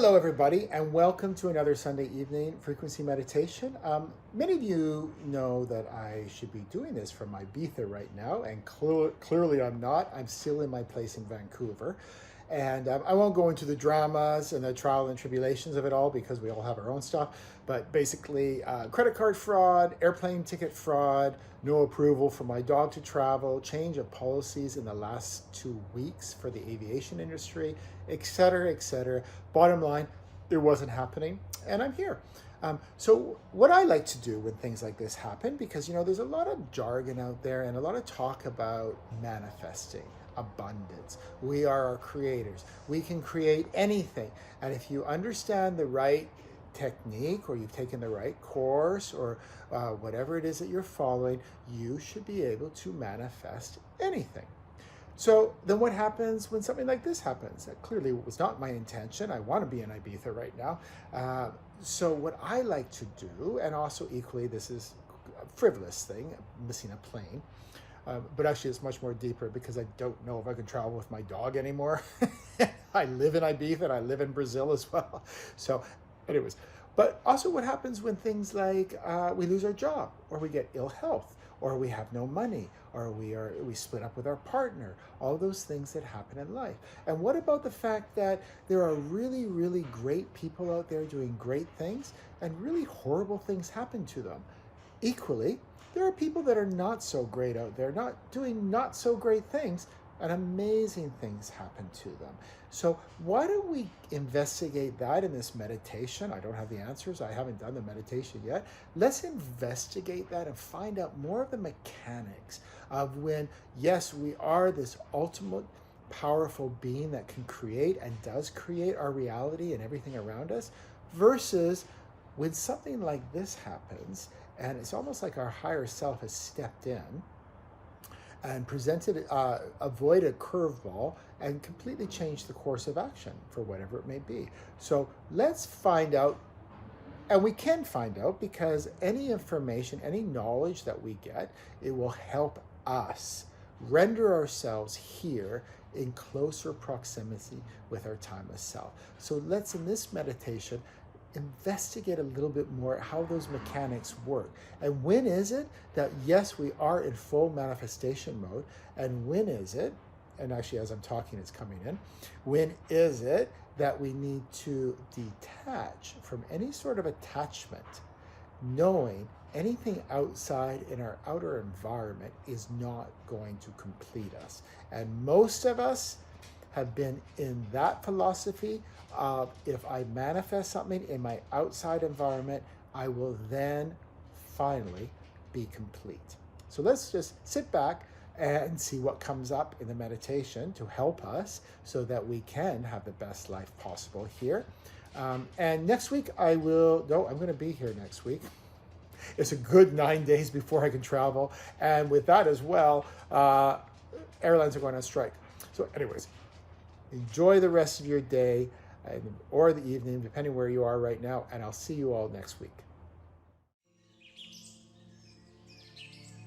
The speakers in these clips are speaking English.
Hello, everybody, and welcome to another Sunday evening frequency meditation. Many of you know that I should be doing this from Ibiza right now, and clearly I'm not. I'm still in my place in Vancouver. And I won't go into the dramas and the trial and tribulations of it all because we all have our own stuff. But basically, credit card fraud, airplane ticket fraud, no approval for my dog to travel, change of policies in the last 2 weeks for the aviation industry, etc., etc. Bottom line, it wasn't happening, and I'm here. So what I like to do when things like this happen, because there's a lot of jargon out there and a lot of talk about manifesting abundance. We are our creators. We can create anything. And if you understand the right technique, or you've taken the right course, or whatever it is that you're following, you should be able to manifest anything. So then what happens when something like this happens? That clearly was not my intention. I want to be in Ibiza right now. So what I like to do, and also equally, this is a frivolous thing, missing a plane, but actually it's much more deeper because I don't know if I can travel with my dog anymore. I live in Ibiza and I live in Brazil as well. So anyways, but also what happens when things like we lose our job, or we get ill health, or we have no money, or we split up with our partner, all those things that happen in life. And what about the fact that there are really, really great people out there doing great things, and really horrible things happen to them? Equally, there are people that are not so great out there, not doing not so great things, and amazing things happen to them. So why don't we investigate that in this meditation? I don't have the answers. I haven't done the meditation yet. Let's investigate that and find out more of the mechanics of when, yes, we are this ultimate powerful being that can create and does create our reality and everything around us, versus when something like this happens, and it's almost like our higher self has stepped in and presented, avoid a curveball and completely change the course of action for whatever it may be. So let's find out, and we can find out, because any information, any knowledge that we get, it will help us render ourselves here in closer proximity with our timeless self. So let's, in this meditation, investigate a little bit more how those mechanics work. And when is it that, yes, we are in full manifestation mode? And when is it, and actually as I'm talking it's coming in, when is it that we need to detach from any sort of attachment, knowing anything outside in our outer environment is not going to complete us? And most of us have been in that philosophy of, if I manifest something in my outside environment, I will then finally be complete. So let's just sit back and see what comes up in the meditation to help us so that we can have the best life possible here. And next week I'm going to be here next week. It's a good 9 days before I can travel. And with that as well, airlines are going on strike. So anyways, enjoy the rest of your day or the evening, depending where you are right now, and I'll see you all next week.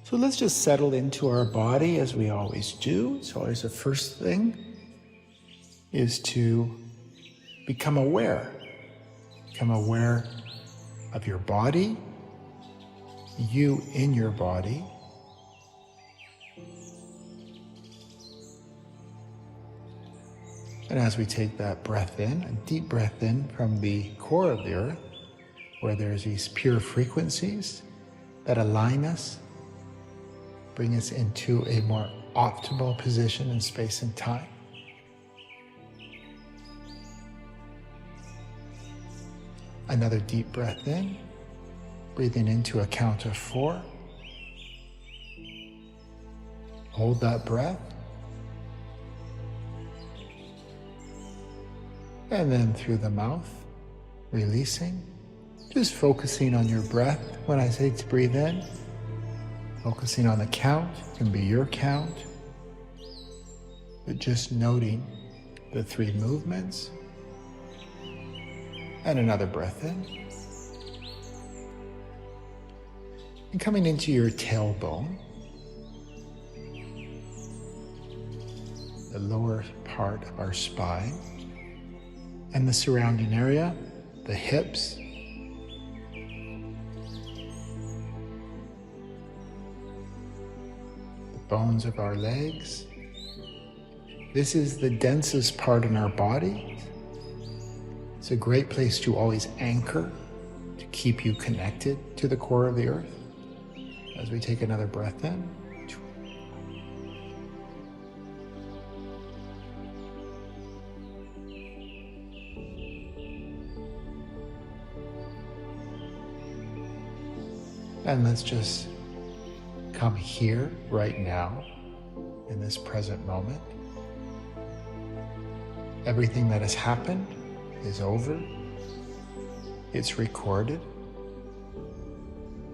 So let's just settle into our body as we always do. So always the first thing is to become aware. Become aware of your body, you in your body. And as we take that breath in, a deep breath in from the core of the earth, where there's these pure frequencies that align us, bring us into a more optimal position in space and time. Another deep breath in, breathing into a count of 4. Hold that breath. And then through the mouth, releasing, just focusing on your breath. When I say to breathe in, focusing on the count, it can be your count, but just noting the 3 movements. And another breath in. And coming into your tailbone, the lower part of our spine. and the surrounding area, the hips, the bones of our legs. This is the densest part in our body. It's a great place to always anchor, to keep you connected to the core of the earth. As we take another breath in. And let's just come here right now in this present moment. Everything that has happened is over. It's recorded.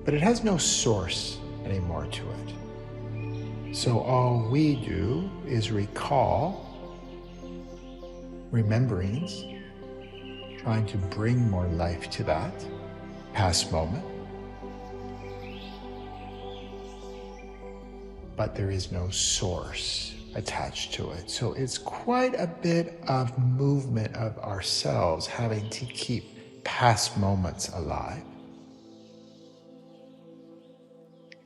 But it has no source anymore to it. So all we do is recall rememberings, trying to bring more life to that past moment. But there is no source attached to it. So it's quite a bit of movement of ourselves having to keep past moments alive.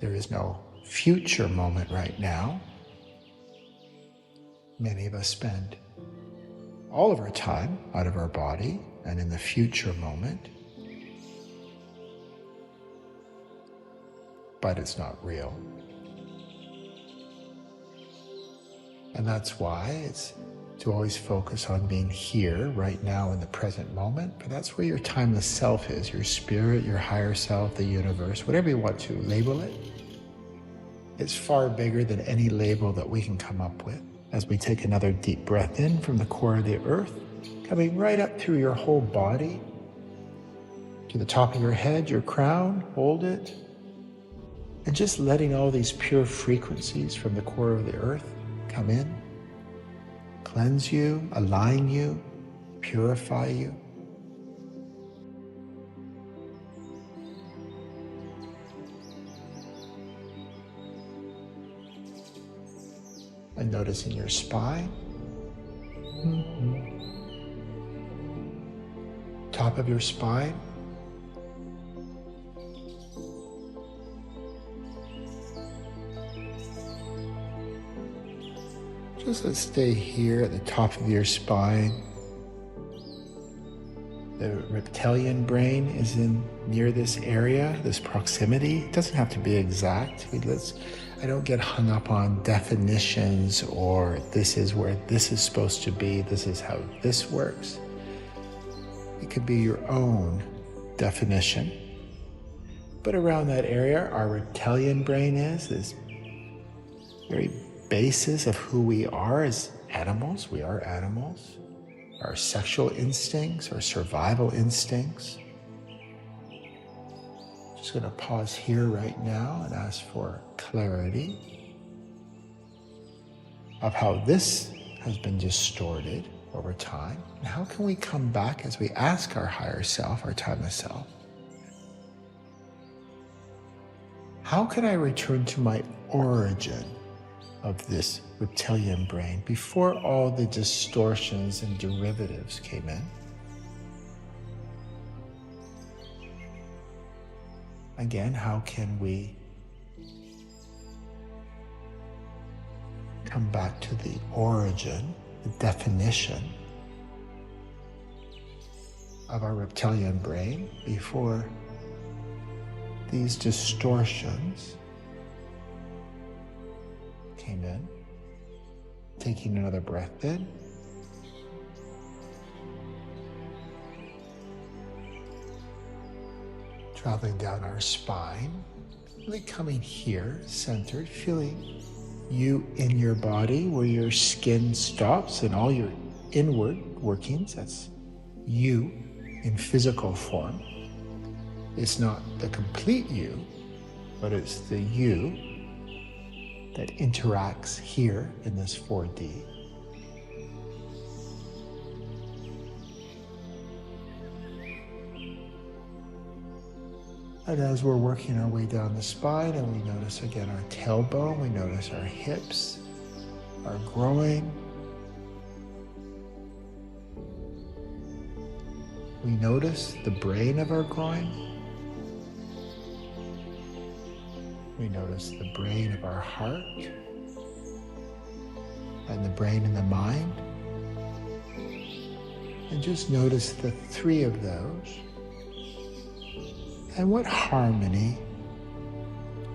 There is no future moment right now. Many of us spend all of our time out of our body and in the future moment. But it's not real. And that's why it's to always focus on being here, right now, in the present moment. But that's where your timeless self is, your spirit, your higher self, the universe, whatever you want to label it. It's far bigger than any label that we can come up with. As we take another deep breath in from the core of the earth, coming right up through your whole body, to the top of your head, your crown, hold it. And just letting all these pure frequencies from the core of the earth come in, cleanse you, align you, purify you. And noticing your spine, top of your spine, just let's stay here at the top of your spine. The reptilian brain is in near this area, this proximity. It doesn't have to be exact. I don't get hung up on definitions or this is where this is supposed to be, this is how this works. It could be your own definition. But around that area, our reptilian brain is this very basis of who we are as animals. We are animals. Our sexual instincts, our survival instincts. Just going to pause here right now and ask for clarity of how this has been distorted over time. And how can we come back as we ask our higher self, our timeless self, how can I return to my origin of this reptilian brain before all the distortions and derivatives came in? Again, how can we come back to the origin, the definition of our reptilian brain before these distortions came in? Taking another breath in. Traveling down our spine, really coming here, centered, feeling you in your body where your skin stops and all your inward workings. That's you in physical form. It's not the complete you, but it's the you that interacts here in this 4D. And as we're working our way down the spine, and we notice again our tailbone, we notice our hips are growing. we notice the brain of our groin. We notice the brain of our heart and the brain and the mind. And just notice the three of those. And what harmony,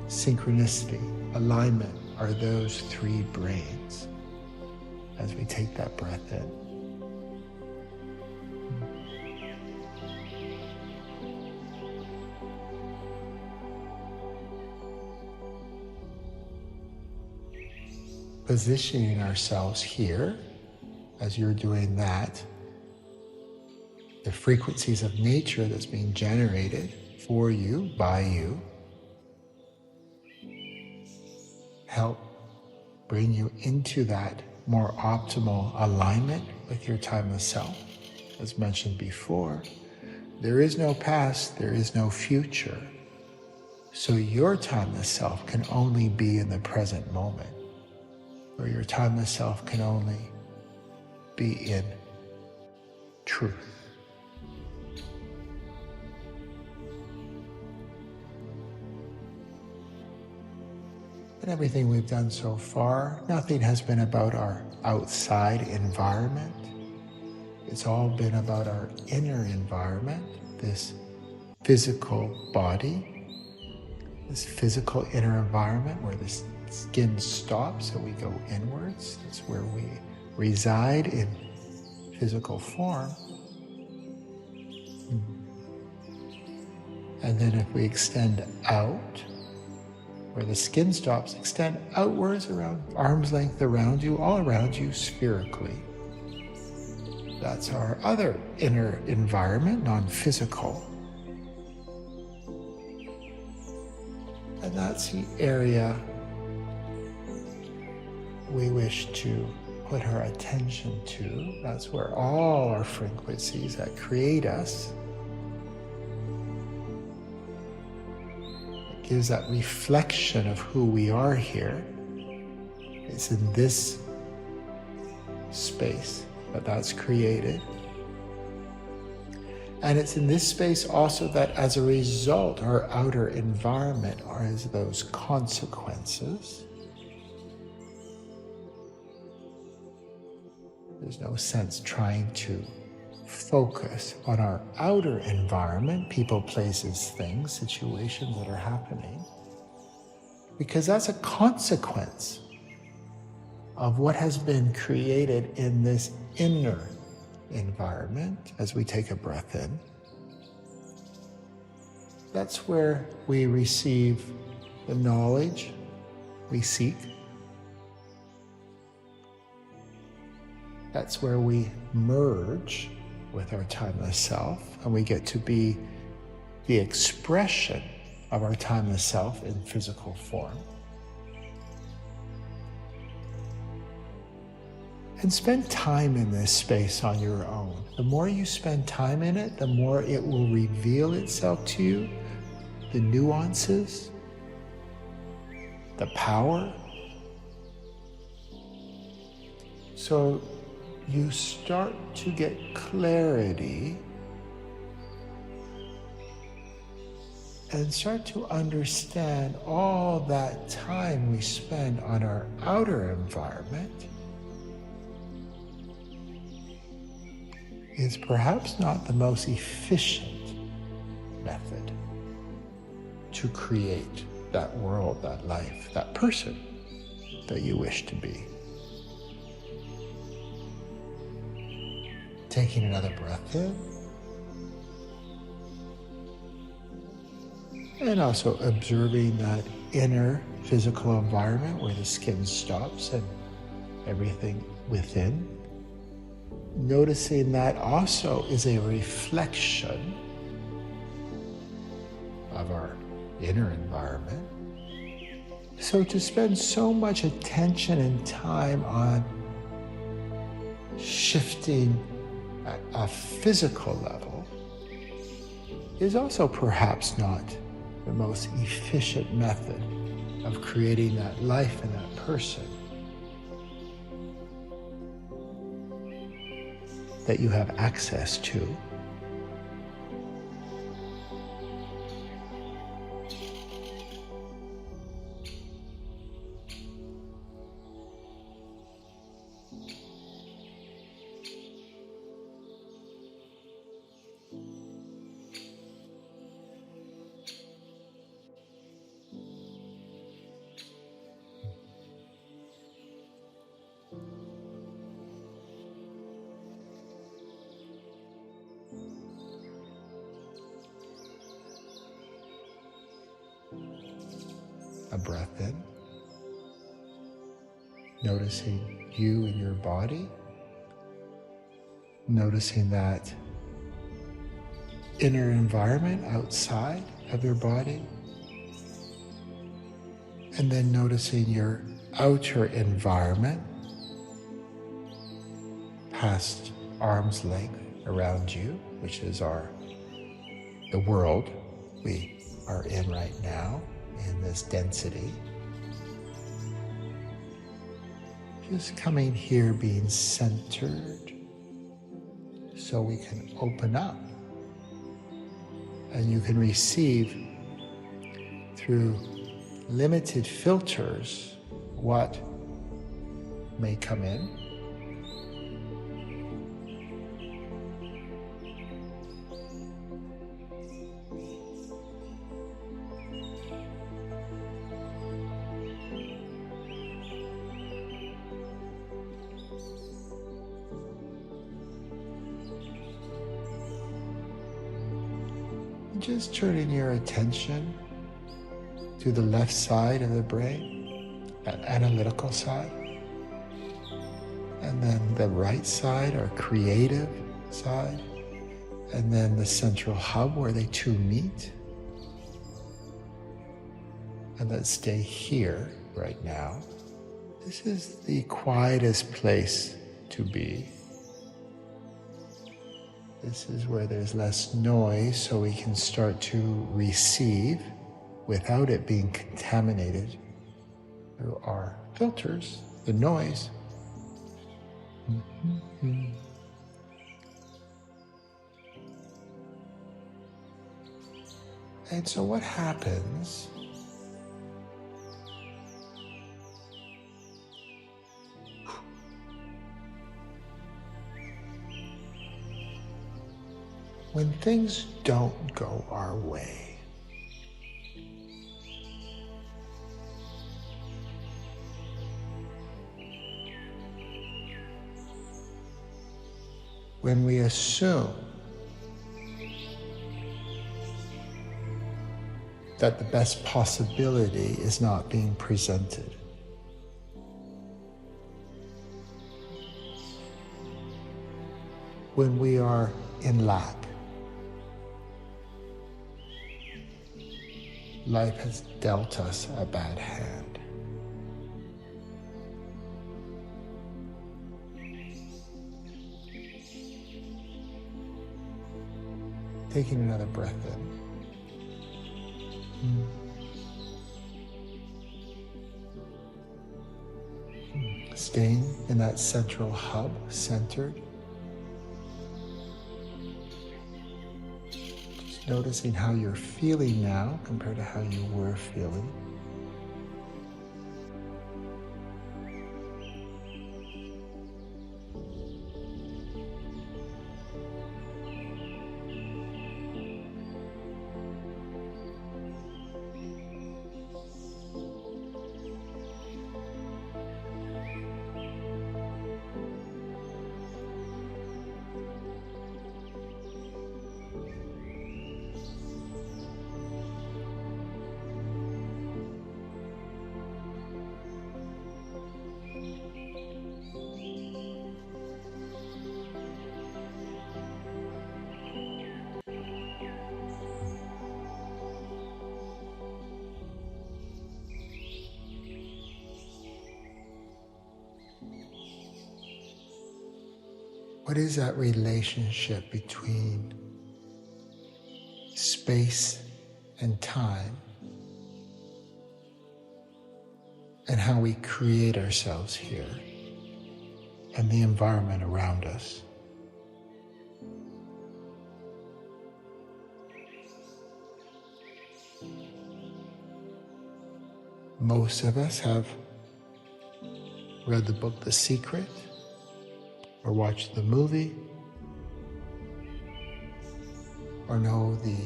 synchronicity, alignment are those three brains as we take that breath in. Positioning ourselves here, as you're doing that, the frequencies of nature that's being generated for you, by you, help bring you into that more optimal alignment with your timeless self. As mentioned before, there is no past, there is no future. So your timeless self can only be in the present moment, or your timeless self can only be in truth. And everything we've done so far, nothing has been about our outside environment. It's all been about our inner environment, this physical body, this physical inner environment where the skin stops and we go inwards. That's where we reside in physical form. And then if we extend out, where the skin stops, extend outwards around arm's length around you, all around you spherically. That's our other inner environment, non-physical. And that's the area we wish to put our attention to. That's where all our frequencies that create us, it gives that reflection of who we are here. It's in this space that's created. And it's in this space also that as a result, our outer environment has those consequences. There's no sense trying to focus on our outer environment, people, places, things, situations that are happening, because that's a consequence of what has been created in this inner environment. As we take a breath in, that's where we receive the knowledge we seek. That's where we merge with our timeless self, and we get to be the expression of our timeless self in physical form. And spend time in this space on your own. The more you spend time in it, the more it will reveal itself to you, the nuances, the power. So you start to get clarity and start to understand all that time we spend on our outer environment is perhaps not the most efficient method to create that world, that life, that person that you wish to be. Taking another breath in, and also observing that inner physical environment where the skin stops and everything within. Noticing that also is a reflection of our inner environment. So to spend so much attention and time on shifting at a physical level is also perhaps not the most efficient method of creating that life in that person that you have access to a breath in, noticing you and your body, noticing that inner environment outside of your body, and then noticing your outer environment past arm's length around you, which is the world we are in right now in this density. Just coming here, being centered so we can open up and you can receive through limited filters what may come in. Just turning your attention to the left side of the brain, that analytical side, and then the right side, or creative side, and then the central hub where they two meet. And let's stay here right now. This is the quietest place to be. This is where there's less noise, so we can start to receive without it being contaminated through our filters, the noise. And so what happens when things don't go our way? When we assume that the best possibility is not being presented. When we are in lack. Life has dealt us a bad hand. Taking another breath in. Staying in that central hub, centered. Just noticing how you're feeling now compared to how you were feeling. What is that relationship between space and time and how we create ourselves here and the environment around us? Most of us have read the book The Secret, or watched the movie, or know the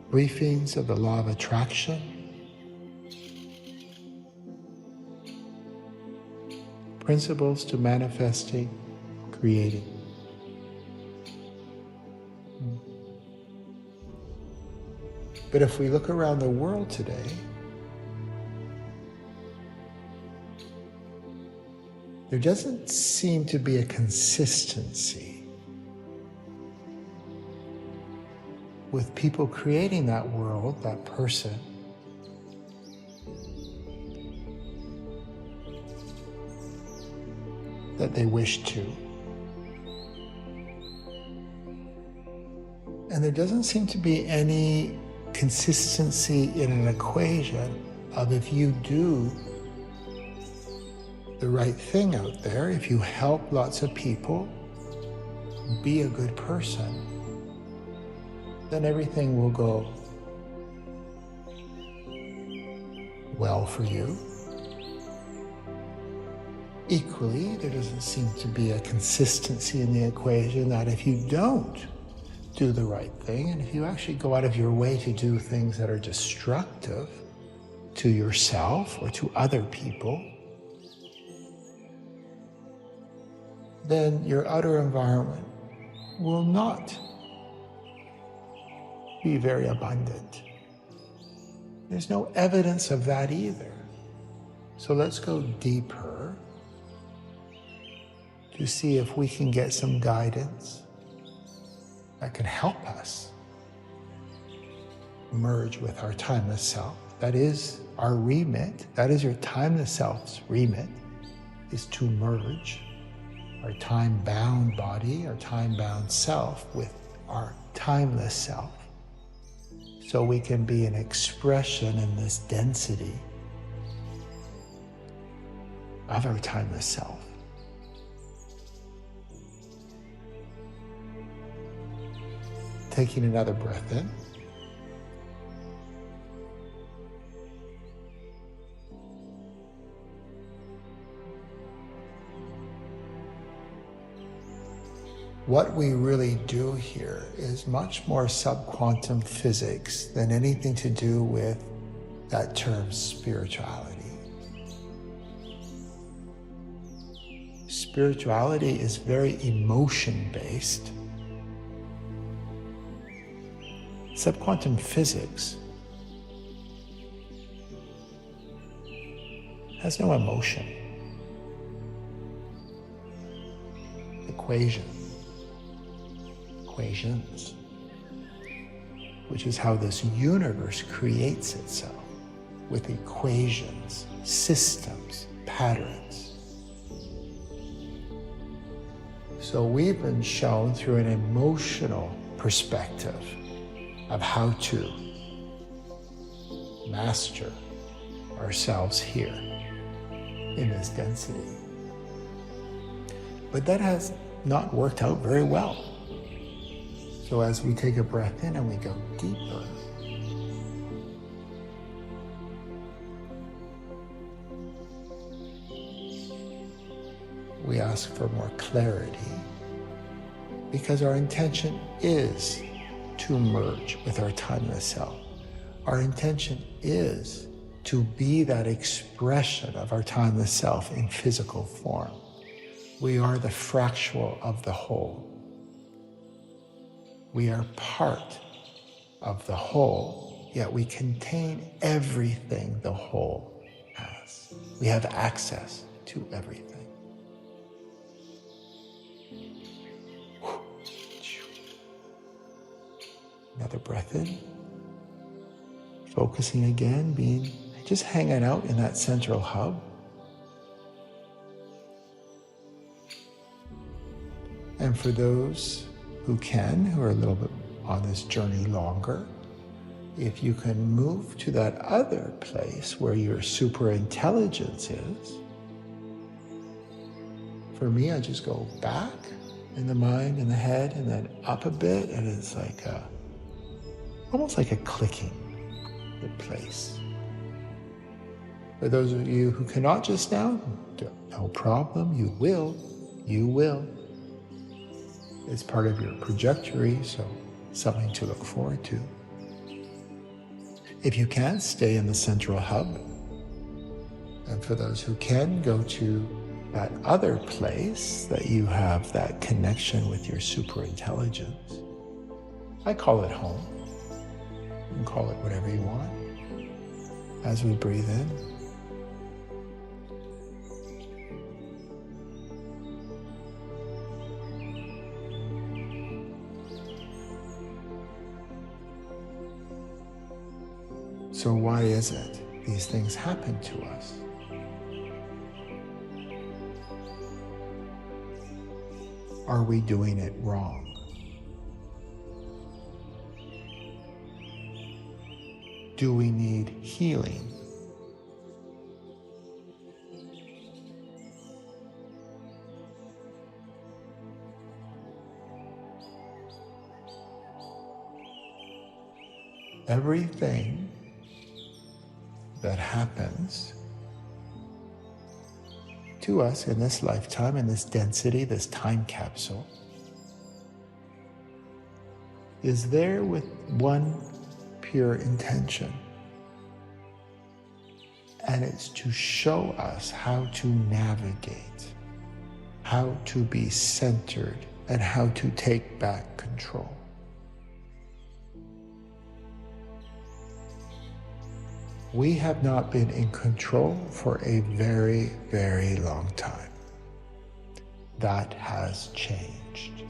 briefings of the law of attraction. Principles to manifesting, creating. But if we look around the world today, there doesn't seem to be a consistency with people creating that world, that person, that they wish to. And there doesn't seem to be any consistency in an equation of if you do the right thing out there, if you help lots of people, be a good person, then everything will go well for you. Equally, there doesn't seem to be a consistency in the equation that if you don't do the right thing, and if you actually go out of your way to do things that are destructive to yourself or to other people, then your outer environment will not be very abundant. There's no evidence of that either. So let's go deeper to see if we can get some guidance that can help us merge with our timeless self. That is our remit. That is your timeless self's remit, is to merge our time-bound body, our time-bound self with our timeless self, so we can be an expression in this density of our timeless self. Taking another breath in. What we really do here is much more subquantum physics than anything to do with that term spirituality. Spirituality is very emotion-based. Subquantum physics has no emotion. Equations, which is how this universe creates itself, with equations, systems, patterns. So we've been shown through an emotional perspective of how to master ourselves here in this density. But that has not worked out very well. So as we take a breath in and we go deeper, we ask for more clarity, because our intention is to merge with our timeless self. Our intention is to be that expression of our timeless self in physical form. We are the fractal of the whole. We are part of the whole, yet we contain everything the whole has. We have access to everything. Another breath in. Focusing again, being just hanging out in that central hub. And for those who are a little bit on this journey longer, if you can move to that other place where your super intelligence is. For me, I just go back in the mind and the head and then up a bit, and it's like almost like a clicking the place. For those of you who cannot just now, no problem, you will. It's part of your trajectory, so something to look forward to. If you can, stay in the central hub. And for those who can, go to that other place that you have that connection with your super intelligence. I call it home. You can call it whatever you want. As we breathe in So why is it these things happen to us? Are we doing it wrong? Do we need healing? Everything that happens to us in this lifetime, in this density, this time capsule, is there with one pure intention, and it's to show us how to navigate, how to be centered, and how to take back control. We have not been in control for a very, very long time. That has changed.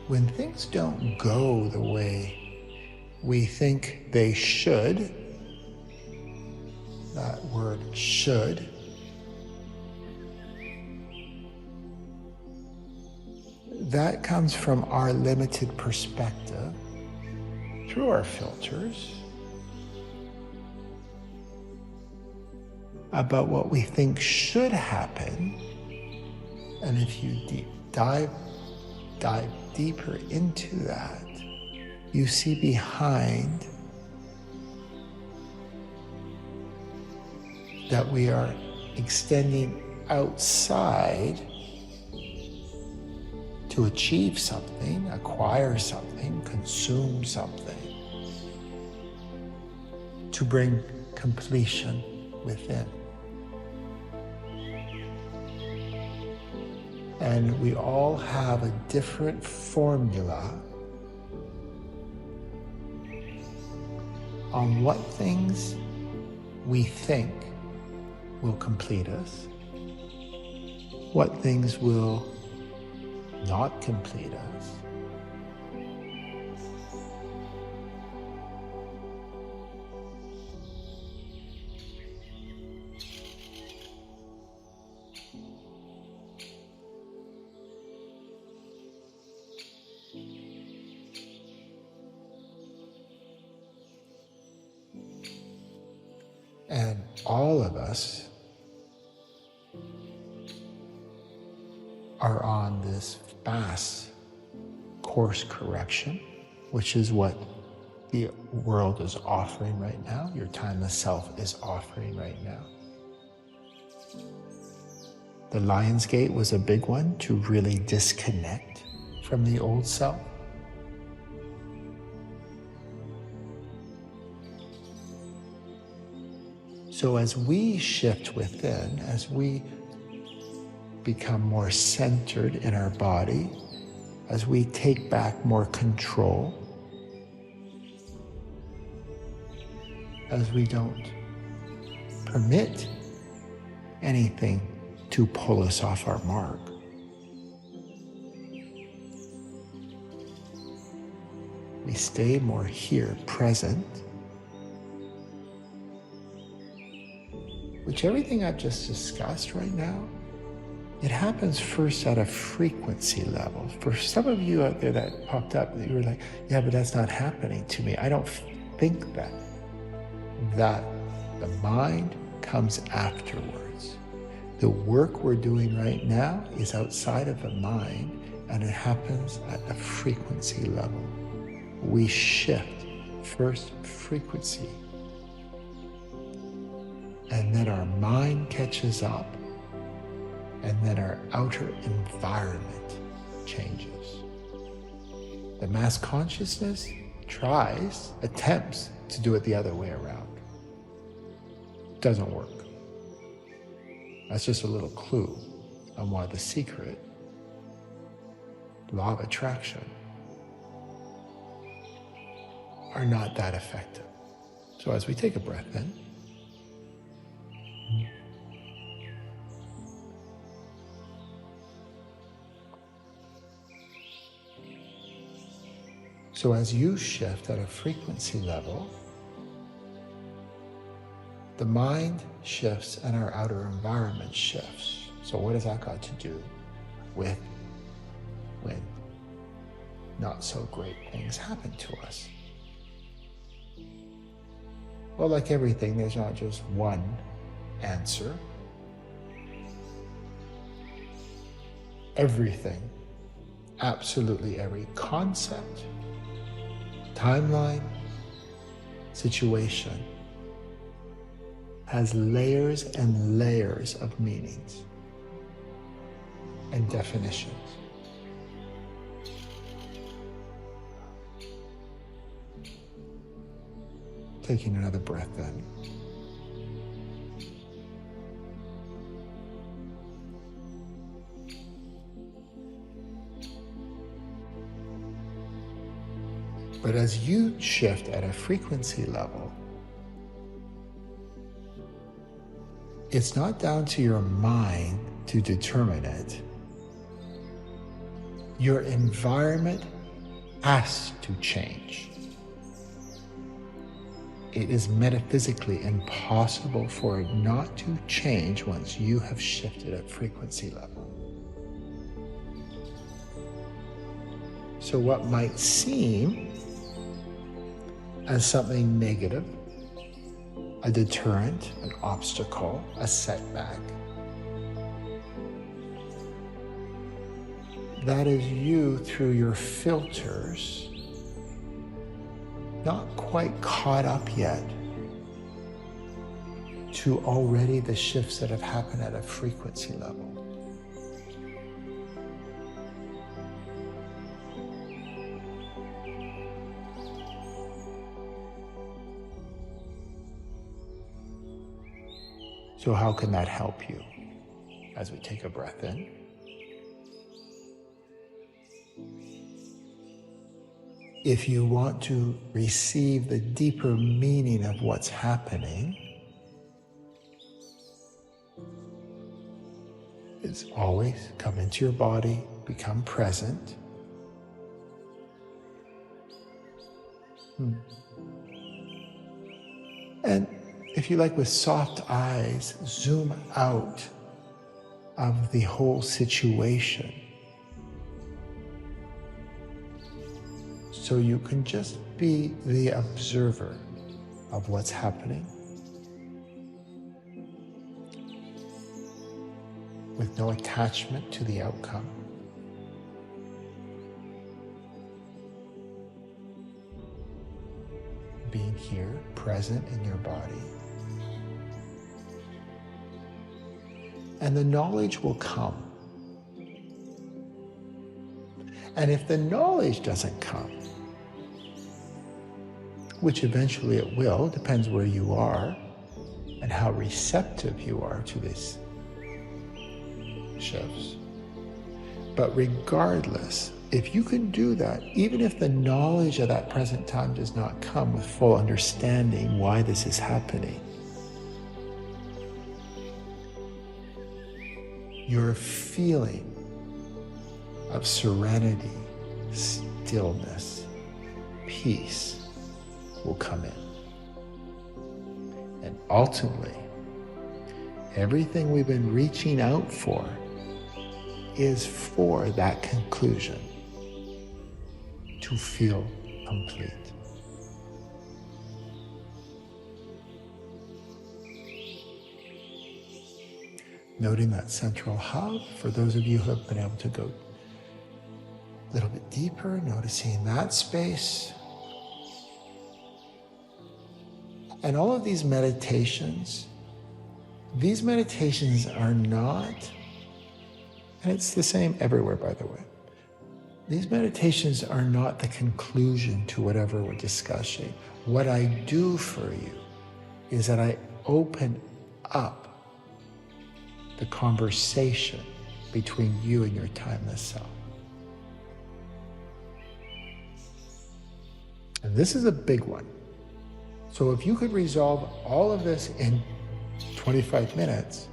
When things don't go the way we think they should, that word should, that comes from our limited perspective through our filters about what we think should happen. And if you dive deeper into that, you see behind that we are extending outside to achieve something, acquire something, consume something, to bring completion within. And we all have a different formula on what things we think will complete us, what things will not complete us, and all of us are on this fast course correction, which is what the world is offering right now, your timeless self is offering right now. The Lion's Gate was a big one to really disconnect from the old self. So as we shift within, as we become more centered in our body, as we take back more control, as we don't permit anything to pull us off our mark, we stay more here, present, which everything I've just discussed right now, it happens first at a frequency level. For some of you out there that popped up, that you were like, yeah, but that's not happening to me. I don't think that. That the mind comes afterwards. The work we're doing right now is outside of the mind, and it happens at a frequency level. We shift first frequency, and then our mind catches up, and then our outer environment changes. The mass consciousness attempts to do it the other way around. Doesn't work. That's just a little clue on why the secret, law of attraction, are not that effective. So as we take a breath in, So as you shift at a frequency level, the mind shifts and our outer environment shifts. So what has that got to do with when not so great things happen to us? Well, like everything, there's not just one answer. Everything, absolutely every concept, timeline, situation has layers and layers of meanings and definitions. Taking another breath in. But as you shift at a frequency level, it's not down to your mind to determine it. Your environment has to change. It is metaphysically impossible for it not to change once you have shifted at frequency level. So what might seem as something negative, a deterrent, an obstacle, a setback, that is you through your filters, not quite caught up yet to already the shifts that have happened at a frequency level. So how can that help you as we take a breath in? If you want to receive the deeper meaning of what's happening, it's always come into your body, become present. And if you like, with soft eyes, zoom out of the whole situation so you can just be the observer of what's happening with no attachment to the outcome. Being here, present in your body. And the knowledge will come. And if the knowledge doesn't come, which eventually it will, depends where you are and how receptive you are to these shifts. But regardless, if you can do that, even if the knowledge of that present time does not come with full understanding why this is happening, your feeling of serenity, stillness, peace will come in. And ultimately, everything we've been reaching out for is for that conclusion, to feel complete. Noting that central hub, for those of you who have been able to go a little bit deeper, noticing that space. And all of these meditations are not, and it's the same everywhere, by the way, these meditations are not the conclusion to whatever we're discussing. What I do for you is that I open up the conversation between you and your timeless self. And this is a big one. So if you could resolve all of this in 25 minutes,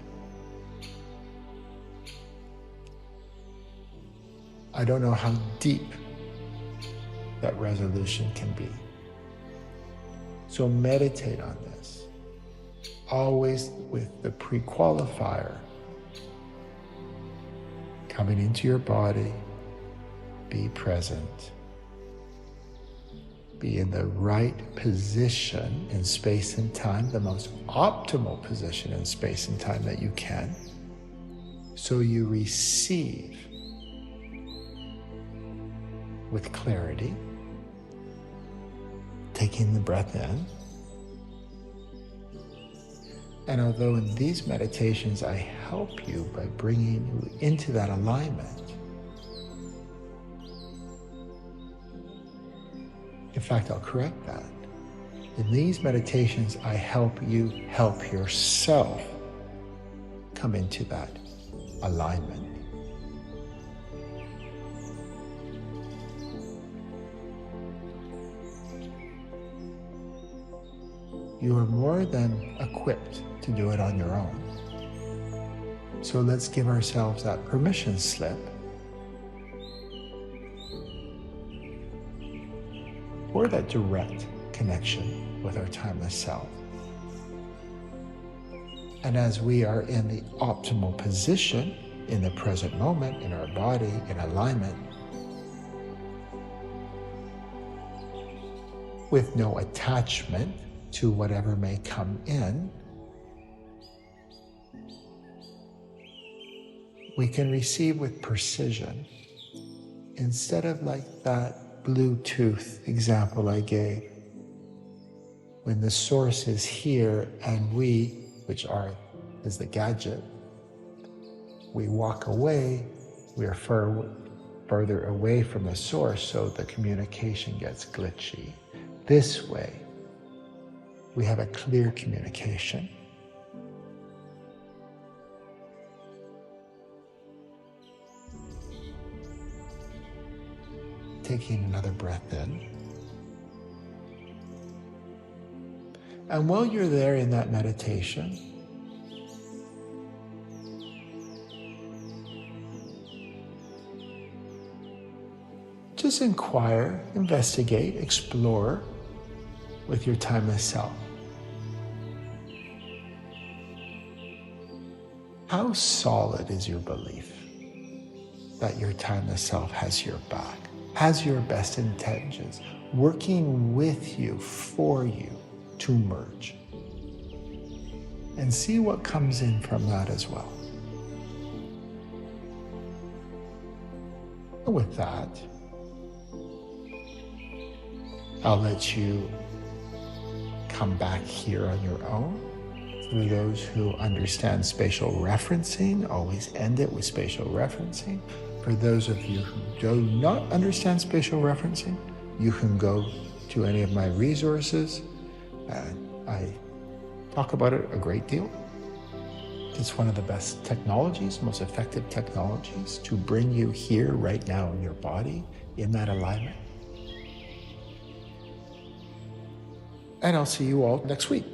I don't know how deep that resolution can be. So meditate on this, always with the pre-qualifier coming into your body. Be present. Be in the right position in space and time, the most optimal position in space and time that you can, so you receive with clarity, taking the breath in. And although in these meditations I help you by bringing you into that alignment, in fact, I'll correct that. In these meditations, I help you help yourself come into that alignment. You are more than equipped to do it on your own. So let's give ourselves that permission slip or that direct connection with our timeless self. And as we are in the optimal position in the present moment, in our body, in alignment, with no attachment to whatever may come in, we can receive with precision instead of like that Bluetooth example I gave. When the source is here and we, which is the gadget, we walk away, we are further away from the source, so the communication gets glitchy. This way, we have a clear communication. Taking another breath in. And while you're there in that meditation, just inquire, investigate, explore with your timeless self. How solid is your belief that your timeless self has your back? Has your best intentions, working with you, for you, to merge. And see what comes in from that as well. And with that, I'll let you come back here on your own. For those who understand spatial referencing, always end it with spatial referencing. For those of you who do not understand spatial referencing, you can go to any of my resources. I talk about it a great deal. It's one of the best technologies, most effective technologies to bring you here right now in your body, in that alignment. And I'll see you all next week.